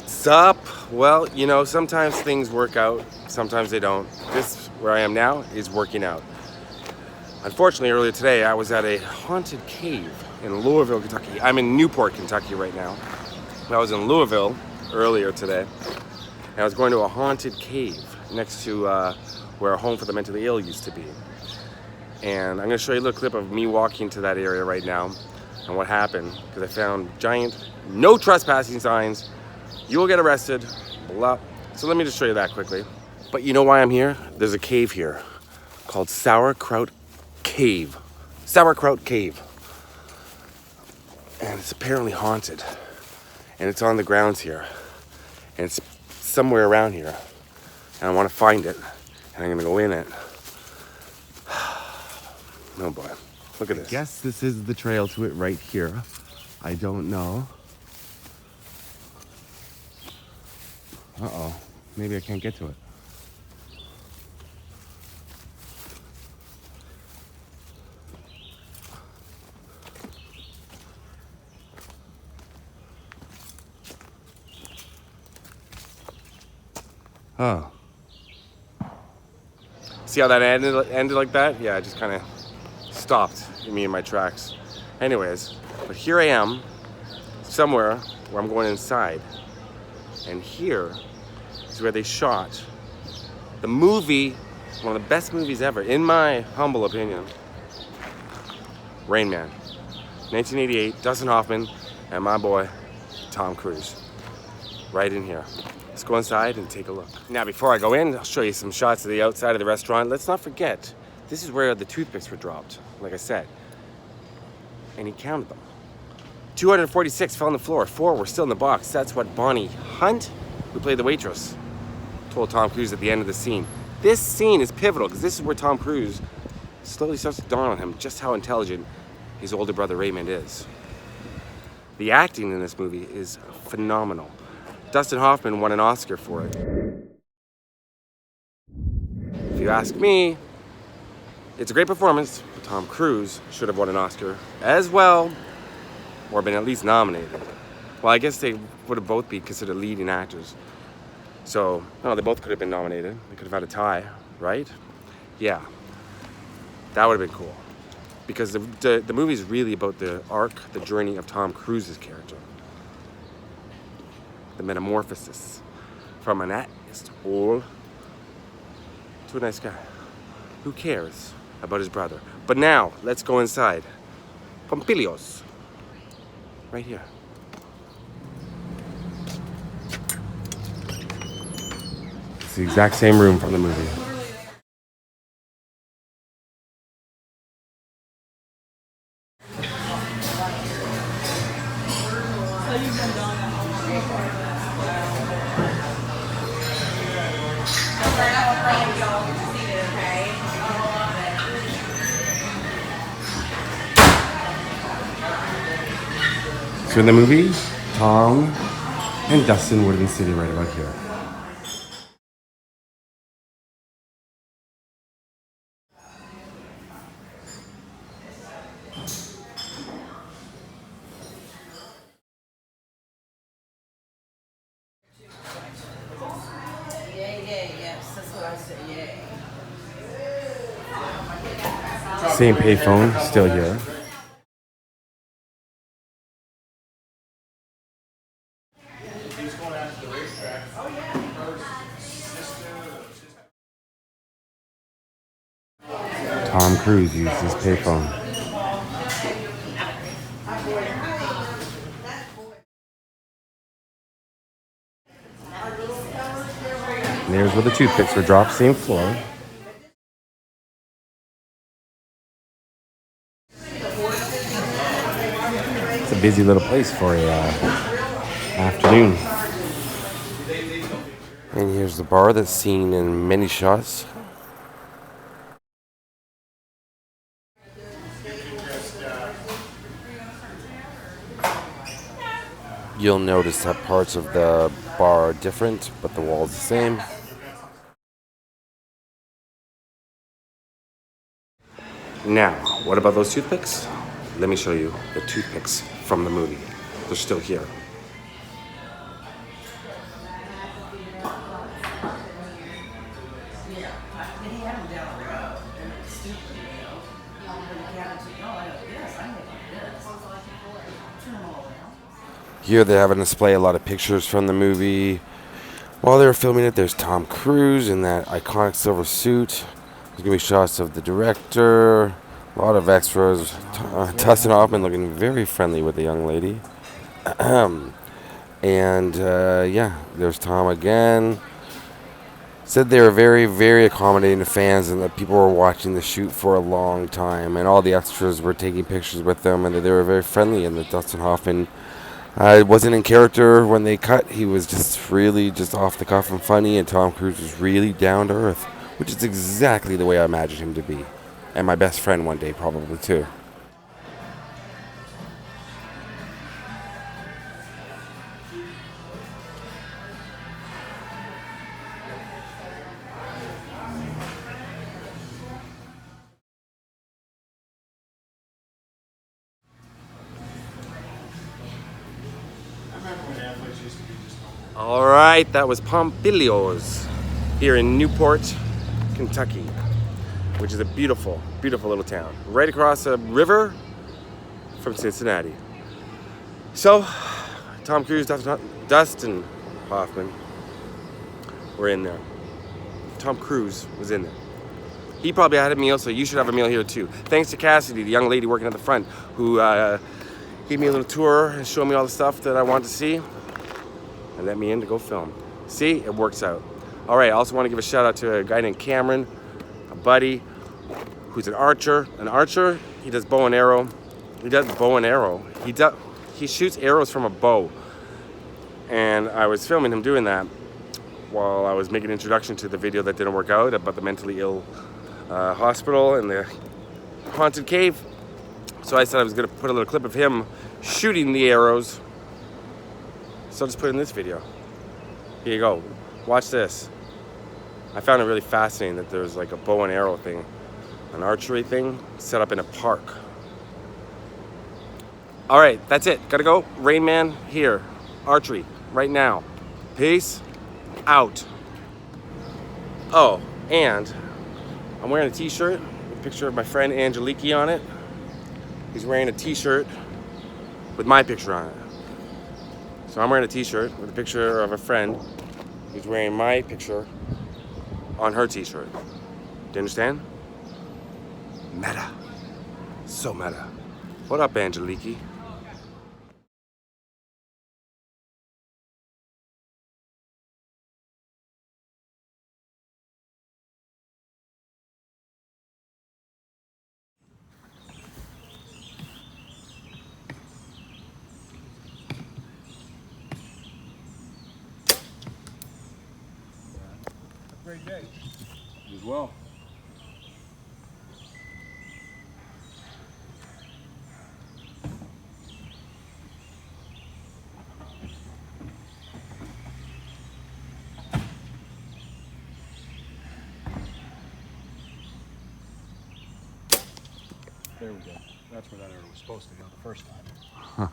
What's up? Well, you know, sometimes things work out, sometimes they don't. This, where I am now, is working out. Unfortunately, earlier today, I was at a haunted cave in Louisville, Kentucky. I'm in Newport, Kentucky right now. I was in Louisville earlier today, and I was going to a haunted cave next to where a home for the mentally ill used to be. And I'm going to show you a little clip of me walking to that area right now and what happened, because I found giant no trespassing signs. You will get arrested, blah. So let me just show you that quickly. But you know why I'm here? There's a cave here called Sauerkraut Cave. Sauerkraut Cave. And it's apparently haunted. And it's on the grounds here. And it's somewhere around here. And I want to find it. And I'm going to go in it. Oh boy. Look at this. I guess this is the trail to it right here. I don't know. Uh-oh. Maybe I can't get to it. Oh. See how that ended like that? Yeah, I just kind of stopped me in my tracks. Anyways, but here I am, somewhere where I'm going inside. And here is where they shot the movie, one of the best movies ever, in my humble opinion, Rainman. 1988, Dustin Hoffman and my boy, Tom Cruise. Right in here. Let's go inside and take a look. Now, before I go in, I'll show you some shots of the outside of the restaurant. Let's not forget, this is where the toothpicks were dropped, like I said. And he counted them. 246 fell on the floor, 4 were still in the box. That's what Bonnie Hunt, who played the waitress, told Tom Cruise at the end of the scene. This scene is pivotal because this is where Tom Cruise slowly starts to dawn on him just how intelligent his older brother Raymond is. The acting in this movie is phenomenal. Dustin Hoffman won an Oscar for it. If you ask me, it's a great performance, but Tom Cruise should have won an Oscar as well, or been at least nominated. Well, I guess they would have both been considered leading actors. So, no, they both could have been nominated. They could have had a tie, right? Yeah, that would have been cool. Because the movie is really about the arc, the journey of Tom Cruise's character. The metamorphosis from an asshole to a nice guy. Who cares about his brother? But now, let's go inside. Pompilios. Right here. It's the exact same room from the movie. So in the movie, Tom and Dustin would have been sitting right about here. Same payphone, still here. Tom Cruise used his payphone. And there's where the toothpicks were dropped, same floor. It's a busy little place for a afternoon. And here's the bar that's seen in many shots. You'll notice that parts of the bar are different, but the wall's the same. Now, what about those toothpicks? Let me show you the toothpicks from the movie. They're still here. And he had him down the road, and it was stupid, you know. But the captain said, no, I like this, I make like this. Turn them all around. Here they have on display a lot of pictures from the movie. While they were filming it, there's Tom Cruise in that iconic silver suit. There's going to be shots of the director, a lot of extras. Dustin Hoffman looking very friendly with the young lady. And yeah, there's Tom again. Said they were very, very accommodating to fans and that people were watching the shoot for a long time. And all the extras were taking pictures with them and that they were very friendly. And that Dustin Hoffman wasn't in character when they cut. He was just really just off the cuff and funny. And Tom Cruise was really down to earth, which is exactly the way I imagined him to be. And my best friend one day, probably too. All right, that was Pompilios here in Newport, Kentucky, which is a beautiful, beautiful little town right across a river from Cincinnati. So, Tom Cruise, Dustin Hoffman were in there. Tom Cruise was in there. He probably had a meal, so you should have a meal here too. Thanks to Cassidy, the young lady working at the front, who gave me a little tour and showed me all the stuff that I wanted to see and let me in to go film. See, it works out. All right, I also want to give a shout out to a guy named Cameron, a buddy who's an archer. An archer, he does bow and arrow. He does bow and arrow. He shoots arrows from a bow. And I was filming him doing that while I was making an introduction to the video that didn't work out about the mentally ill hospital and the haunted cave. So I said I was gonna put a little clip of him shooting the arrows. So I'll just put it in this video. Here you go, watch this. I found it really fascinating that there's like a bow and arrow thing, an archery thing set up in a park. All right, that's it, gotta go. Rainman here, archery, right now. Peace out. Oh, and I'm wearing a t-shirt with a picture of my friend Angeliki on it. He's wearing a t-shirt with my picture on it. So I'm wearing a t-shirt with a picture of a friend who's wearing my picture on her t-shirt. Do you understand? Meta. So meta. What up, Angeliki? Great day. You as well. There we go. That's where that arrow was supposed to go the first time. Huh.